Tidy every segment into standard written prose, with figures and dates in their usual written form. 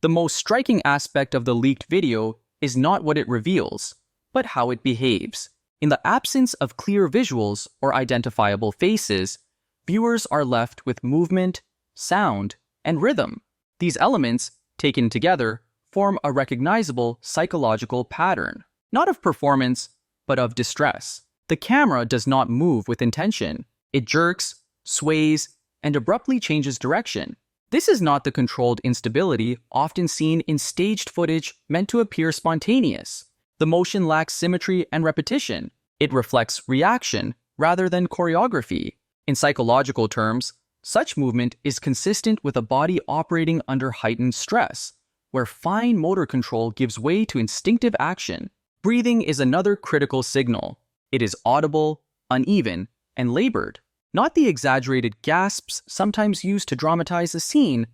The most striking aspect of the leaked video is not what it reveals, but how it behaves. In the absence of clear visuals or identifiable faces, viewers are left with movement, sound, and rhythm. These elements, taken together, form a recognizable psychological pattern, not of performance, but of distress. The camera does not move with intention. It jerks, sways, and abruptly changes direction. This is not the controlled instability often seen in staged footage meant to appear spontaneous. The motion lacks symmetry and repetition. It reflects reaction rather than choreography. In psychological terms, such movement is consistent with a body operating under heightened stress, where fine motor control gives way to instinctive action. Breathing is another critical signal. It is audible, uneven, and labored. Not the exaggerated gasps sometimes used to dramatize a scene,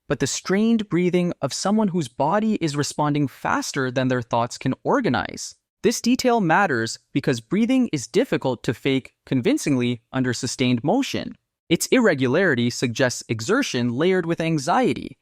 but the strained breathing of someone whose body is responding faster than their thoughts can organize. This detail matters because breathing is difficult to fake convincingly under sustained motion. Its irregularity suggests exertion layered with anxiety,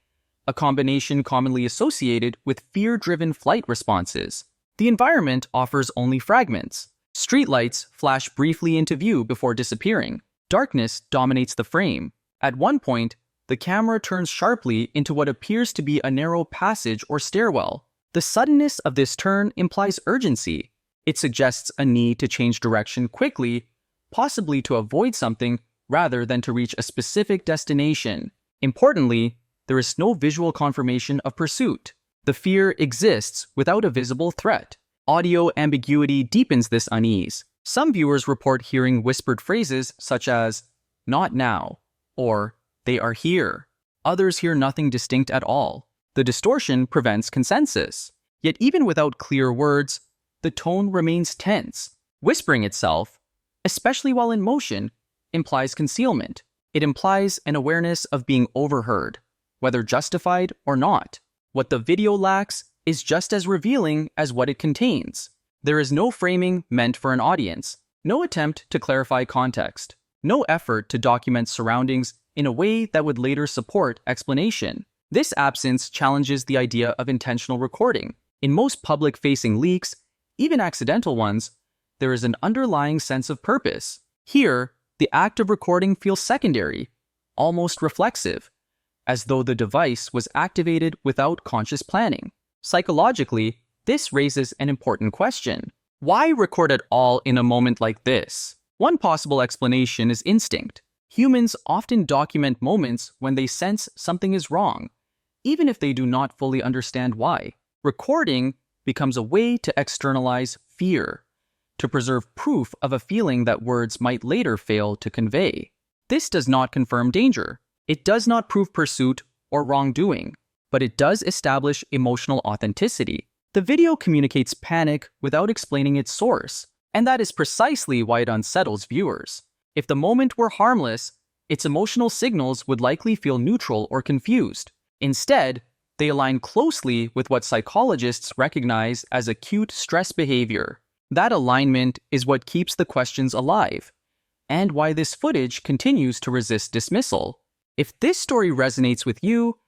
a combination commonly associated with fear-driven flight responses. The environment offers only fragments. Streetlights flash briefly into view before disappearing. Darkness dominates the frame. At one point, the camera turns sharply into what appears to be a narrow passage or stairwell. The suddenness of this turn implies urgency. It suggests a need to change direction quickly, possibly to avoid something rather than to reach a specific destination. Importantly, there is no visual confirmation of pursuit. The fear exists without a visible threat. Audio ambiguity deepens this unease. Some viewers report hearing whispered phrases such as, "not now," or "they are here." Others hear nothing distinct at all. The distortion prevents consensus. Yet even without clear words, the tone remains tense. Whispering itself, especially while in motion, implies concealment. It implies an awareness of being overheard, whether justified or not. What the video lacks is just as revealing as what it contains. There is no framing meant for an audience, no attempt to clarify context, no effort to document surroundings in a way that would later support explanation. This absence challenges the idea of intentional recording. In most public-facing leaks, even accidental ones, there is an underlying sense of purpose. Here, the act of recording feels secondary, almost reflexive, as though the device was activated without conscious planning. Psychologically, this raises an important question. Why record at all in a moment like this? One possible explanation is instinct. Humans often document moments when they sense something is wrong, even if they do not fully understand why. Recording becomes a way to externalize fear, to preserve proof of a feeling that words might later fail to convey. This does not confirm danger. It does not prove pursuit or wrongdoing, but it does establish emotional authenticity. The video communicates panic without explaining its source, and that is precisely why it unsettles viewers. If the moment were harmless, its emotional signals would likely feel neutral or confused. Instead, they align closely with what psychologists recognize as acute stress behavior. That alignment is what keeps the questions alive, and why this footage continues to resist dismissal. If this story resonates with you,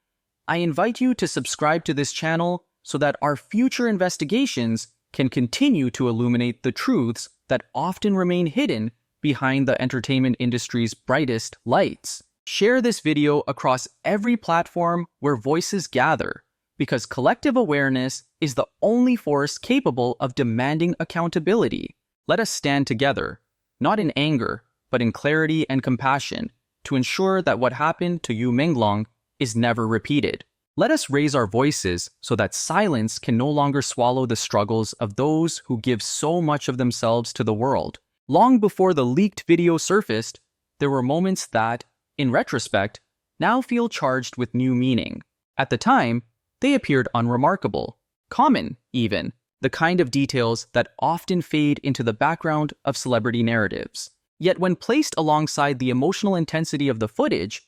I invite you to subscribe to this channel so that our future investigations can continue to illuminate the truths that often remain hidden behind the entertainment industry's brightest lights. Share this video across every platform where voices gather, because collective awareness is the only force capable of demanding accountability. Let us stand together, not in anger, but in clarity and compassion, to ensure that what happened to Yu Menglong is never repeated. Let us raise our voices so that silence can no longer swallow the struggles of those who give so much of themselves to the world. Long before the leaked video surfaced, there were moments that, in retrospect, now feel charged with new meaning. At the time, they appeared unremarkable, common even, the kind of details that often fade into the background of celebrity narratives. Yet when placed alongside the emotional intensity of the footage,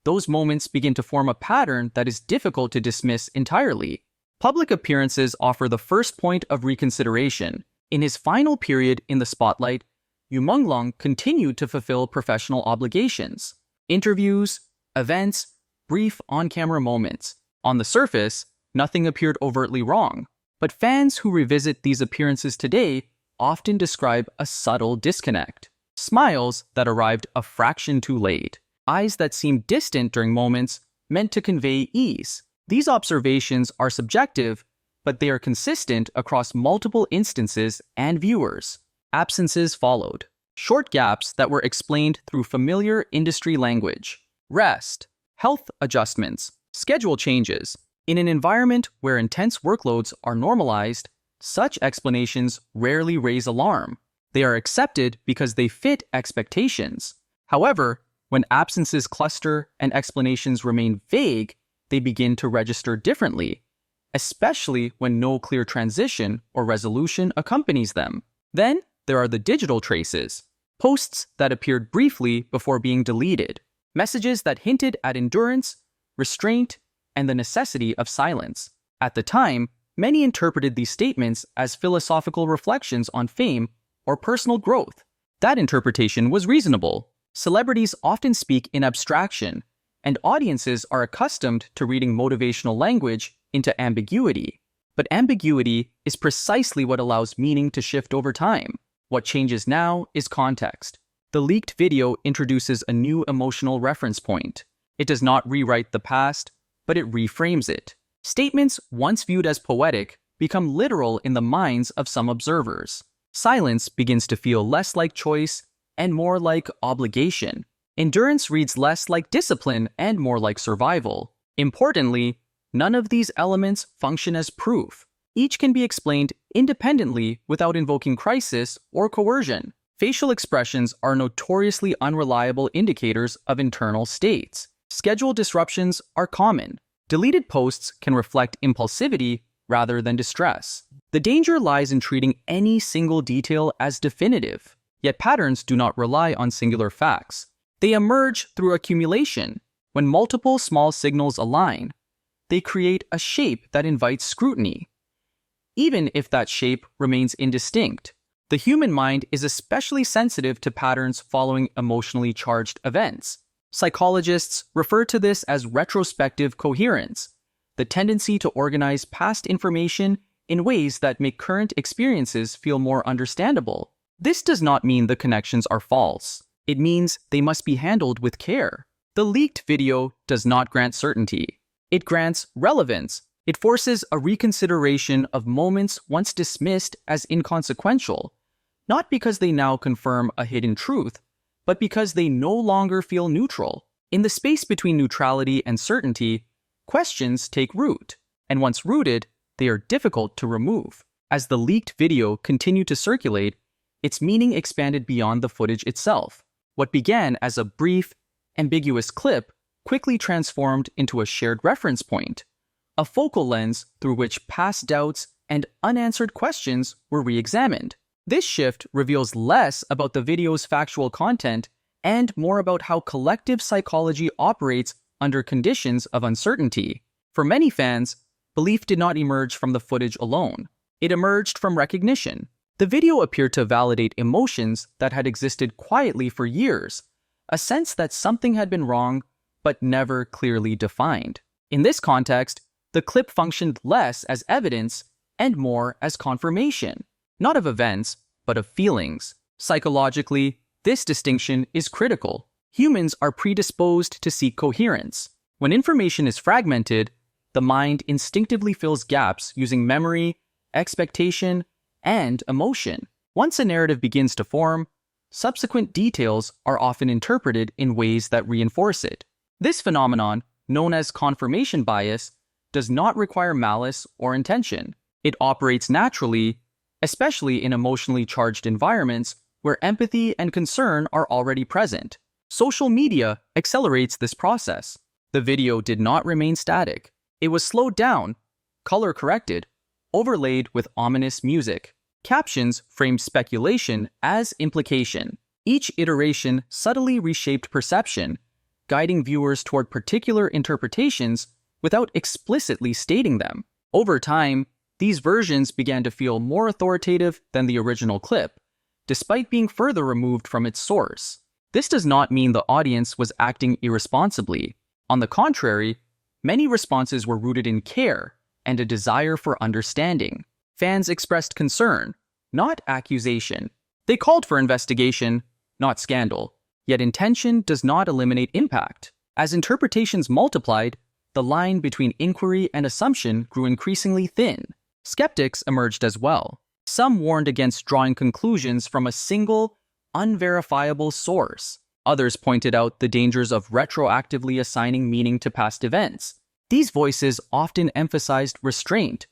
those moments begin to form a pattern that is difficult to dismiss entirely. Public appearances offer the first point of reconsideration. In his final period in the spotlight, Yu Menglong continued to fulfill professional obligations. Interviews, events, brief on-camera moments. On the surface, nothing appeared overtly wrong. But fans who revisit these appearances today often describe a subtle disconnect. Smiles that arrived a fraction too late. Eyes that seemed distant during moments meant to convey ease. These observations are subjective, but they are consistent across multiple instances and viewers. Absences followed. Short gaps that were explained through familiar industry language. Rest, health adjustments, schedule changes. In an environment where intense workloads are normalized, such explanations rarely raise alarm. They are accepted because they fit expectations. However, when absences cluster and explanations remain vague, they begin to register differently, especially when no clear transition or resolution accompanies them. Then there are the digital traces, posts that appeared briefly before being deleted, messages that hinted at endurance, restraint, and the necessity of silence. At the time, many interpreted these statements as philosophical reflections on fame or personal growth. That interpretation was reasonable. Celebrities often speak in abstraction, and audiences are accustomed to reading motivational language into ambiguity. But ambiguity is precisely what allows meaning to shift over time. What changes now is context. The leaked video introduces a new emotional reference point. It does not rewrite the past, but it reframes it. Statements once viewed as poetic become literal in the minds of some observers. Silence begins to feel less like choice and more like obligation. Endurance reads less like discipline and more like survival. Importantly, none of these elements function as proof. Each can be explained independently without invoking crisis or coercion. Facial expressions are notoriously unreliable indicators of internal states. Schedule disruptions are common. Deleted posts can reflect impulsivity rather than distress. The danger lies in treating any single detail as definitive. Yet patterns do not rely on singular facts. They emerge through accumulation. When multiple small signals align, they create a shape that invites scrutiny, even if that shape remains indistinct. The human mind is especially sensitive to patterns following emotionally charged events. Psychologists refer to this as retrospective coherence, the tendency to organize past information in ways that make current experiences feel more understandable. This does not mean the connections are false. It means they must be handled with care. The leaked video does not grant certainty. It grants relevance. It forces a reconsideration of moments once dismissed as inconsequential, not because they now confirm a hidden truth, but because they no longer feel neutral. In the space between neutrality and certainty, questions take root, and once rooted, they are difficult to remove. As the leaked video continued to circulate, its meaning expanded beyond the footage itself. What began as a brief, ambiguous clip quickly transformed into a shared reference point, a focal lens through which past doubts and unanswered questions were re-examined. This shift reveals less about the video's factual content and more about how collective psychology operates under conditions of uncertainty. For many fans, belief did not emerge from the footage alone. It emerged from recognition. The video appeared to validate emotions that had existed quietly for years, a sense that something had been wrong but never clearly defined. In this context, the clip functioned less as evidence and more as confirmation, not of events, but of feelings. Psychologically, this distinction is critical. Humans are predisposed to seek coherence. When information is fragmented, the mind instinctively fills gaps using memory, expectation, and emotion. Once a narrative begins to form, subsequent details are often interpreted in ways that reinforce it. This phenomenon, known as confirmation bias, does not require malice or intention. It operates naturally, especially in emotionally charged environments where empathy and concern are already present. Social media accelerates this process. The video did not remain static. It was slowed down, color-corrected, overlaid with ominous music. Captions framed speculation as implication. Each iteration subtly reshaped perception, guiding viewers toward particular interpretations without explicitly stating them. Over time, these versions began to feel more authoritative than the original clip, despite being further removed from its source. This does not mean the audience was acting irresponsibly. On the contrary, many responses were rooted in care, and a desire for understanding. Fans expressed concern, not accusation. They called for investigation, not scandal. Yet intention does not eliminate impact. As interpretations multiplied, the line between inquiry and assumption grew increasingly thin. Skeptics emerged as well. Some warned against drawing conclusions from a single, unverifiable source. Others pointed out the dangers of retroactively assigning meaning to past events. These voices often emphasized restraint,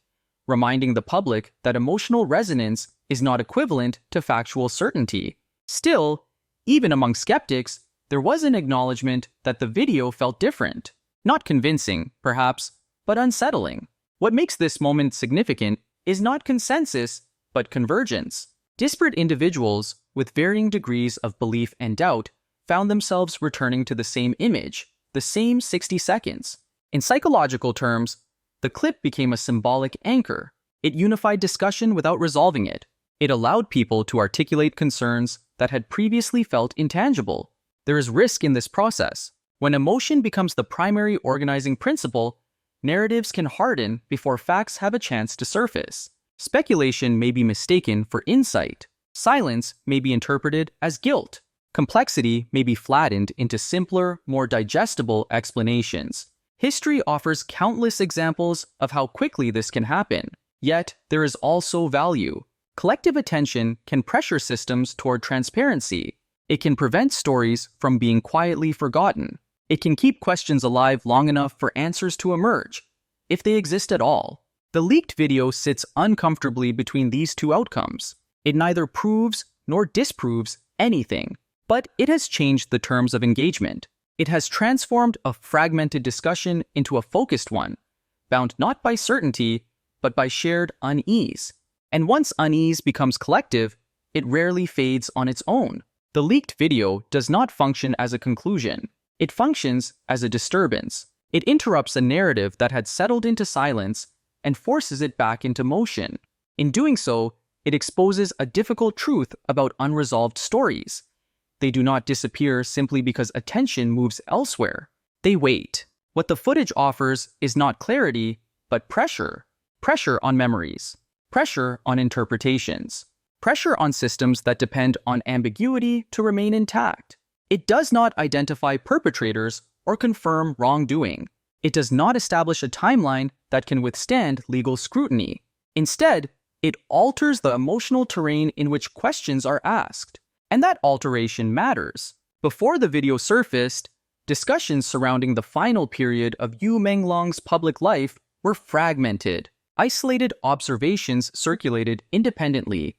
reminding the public that emotional resonance is not equivalent to factual certainty. Still, even among skeptics, there was an acknowledgement that the video felt different. Not convincing, perhaps, but unsettling. What makes this moment significant is not consensus, but convergence. Disparate individuals with varying degrees of belief and doubt found themselves returning to the same image, the same 60 seconds. In psychological terms, the clip became a symbolic anchor. It unified discussion without resolving it. It allowed people to articulate concerns that had previously felt intangible. There is risk in this process. When emotion becomes the primary organizing principle, narratives can harden before facts have a chance to surface. Speculation may be mistaken for insight. Silence may be interpreted as guilt. Complexity may be flattened into simpler, more digestible explanations. History offers countless examples of how quickly this can happen. Yet, there is also value. Collective attention can pressure systems toward transparency. It can prevent stories from being quietly forgotten. It can keep questions alive long enough for answers to emerge, if they exist at all. The leaked video sits uncomfortably between these two outcomes. It neither proves nor disproves anything, but it has changed the terms of engagement. It has transformed a fragmented discussion into a focused one, bound not by certainty, but by shared unease. And once unease becomes collective, it rarely fades on its own. The leaked video does not function as a conclusion. It functions as a disturbance. It interrupts a narrative that had settled into silence and forces it back into motion. In doing so, it exposes a difficult truth about unresolved stories. They do not disappear simply because attention moves elsewhere. They wait. What the footage offers is not clarity, but pressure. Pressure on memories. Pressure on interpretations. Pressure on systems that depend on ambiguity to remain intact. It does not identify perpetrators or confirm wrongdoing. It does not establish a timeline that can withstand legal scrutiny. Instead, it alters the emotional terrain in which questions are asked. And that alteration matters. Before the video surfaced, discussions surrounding the final period of Yu Menglong's public life were fragmented. Isolated observations circulated independently,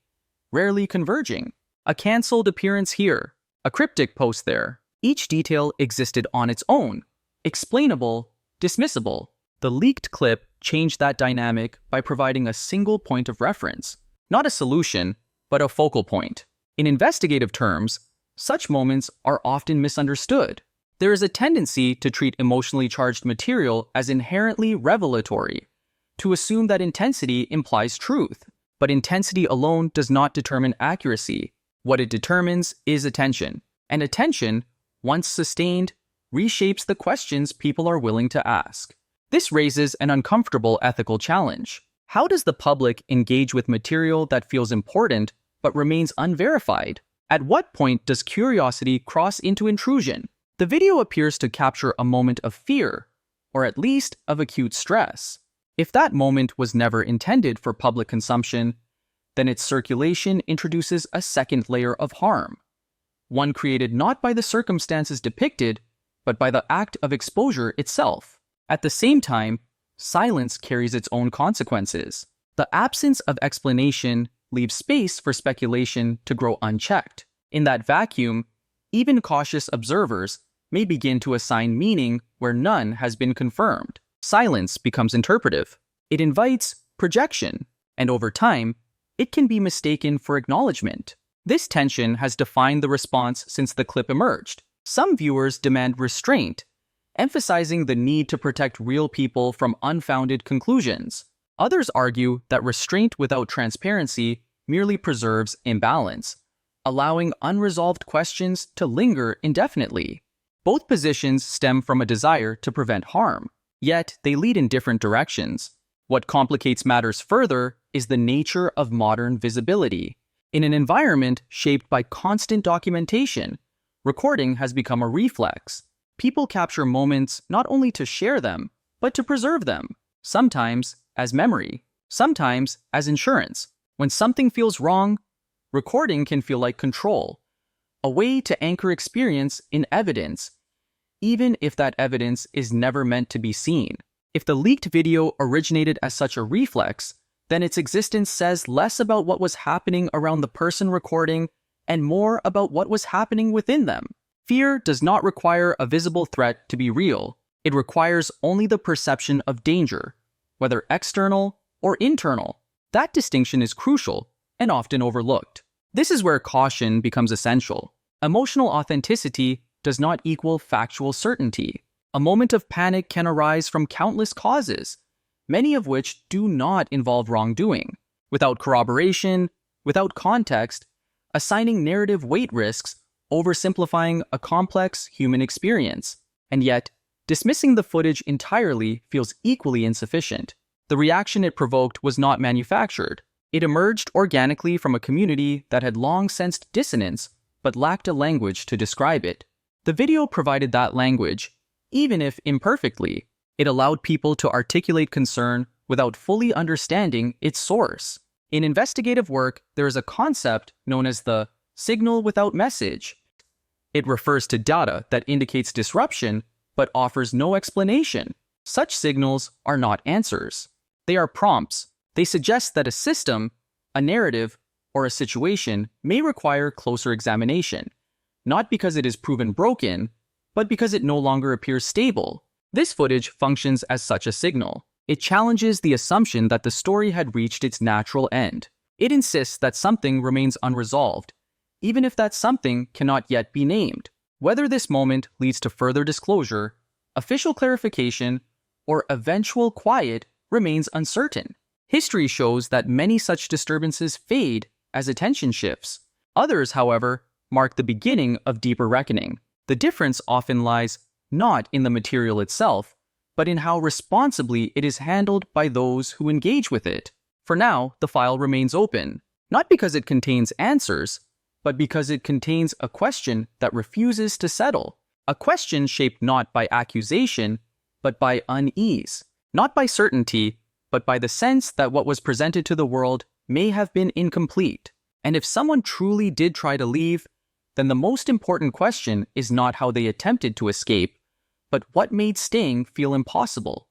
rarely converging. A cancelled appearance here, a cryptic post there. Each detail existed on its own, explainable, dismissible. The leaked clip changed that dynamic by providing a single point of reference, not a solution, but a focal point. In investigative terms, such moments are often misunderstood. There is a tendency to treat emotionally charged material as inherently revelatory, to assume that intensity implies truth. But intensity alone does not determine accuracy. What it determines is attention. And attention, once sustained, reshapes the questions people are willing to ask. This raises an uncomfortable ethical challenge. How does the public engage with material that feels important but remains unverified? At what point does curiosity cross into intrusion? The video appears to capture a moment of fear, or at least of acute stress. If that moment was never intended for public consumption, then its circulation introduces a second layer of harm, one created not by the circumstances depicted, but by the act of exposure itself. At the same time, silence carries its own consequences. The absence of explanation leaves space for speculation to grow unchecked. In that vacuum, even cautious observers may begin to assign meaning where none has been confirmed. Silence becomes interpretive. It invites projection, and over time, it can be mistaken for acknowledgement. This tension has defined the response since the clip emerged. Some viewers demand restraint, emphasizing the need to protect real people from unfounded conclusions. Others argue that restraint without transparency merely preserves imbalance, allowing unresolved questions to linger indefinitely. Both positions stem from a desire to prevent harm, yet they lead in different directions. What complicates matters further is the nature of modern visibility. In an environment shaped by constant documentation, recording has become a reflex. People capture moments not only to share them, but to preserve them, sometimes as memory, sometimes as insurance. When something feels wrong, recording can feel like control, a way to anchor experience in evidence, even if that evidence is never meant to be seen. If the leaked video originated as such a reflex, then its existence says less about what was happening around the person recording and more about what was happening within them. Fear does not require a visible threat to be real. It requires only the perception of danger, whether external or internal. That distinction is crucial and often overlooked. This is where caution becomes essential. Emotional authenticity does not equal factual certainty. A moment of panic can arise from countless causes, many of which do not involve wrongdoing. Without corroboration, without context, assigning narrative weight risks oversimplifying a complex human experience. And yet, dismissing the footage entirely feels equally insufficient. The reaction it provoked was not manufactured. It emerged organically from a community that had long sensed dissonance but lacked a language to describe it. The video provided that language, even if imperfectly. It allowed people to articulate concern without fully understanding its source. In investigative work, there is a concept known as the signal without message. It refers to data that indicates disruption but offers no explanation. Such signals are not answers. They are prompts. They suggest that a system, a narrative, or a situation may require closer examination, not because it is proven broken, but because it no longer appears stable. This footage functions as such a signal. It challenges the assumption that the story had reached its natural end. It insists that something remains unresolved, even if that something cannot yet be named. Whether this moment leads to further disclosure, official clarification, or eventual quiet remains uncertain. History shows that many such disturbances fade as attention shifts. Others, however, mark the beginning of deeper reckoning. The difference often lies not in the material itself, but in how responsibly it is handled by those who engage with it. For now, the file remains open, not because it contains answers, but because it contains a question that refuses to settle. A question shaped not by accusation, but by unease. Not by certainty, but by the sense that what was presented to the world may have been incomplete. And if someone truly did try to leave, then the most important question is not how they attempted to escape, but what made staying feel impossible.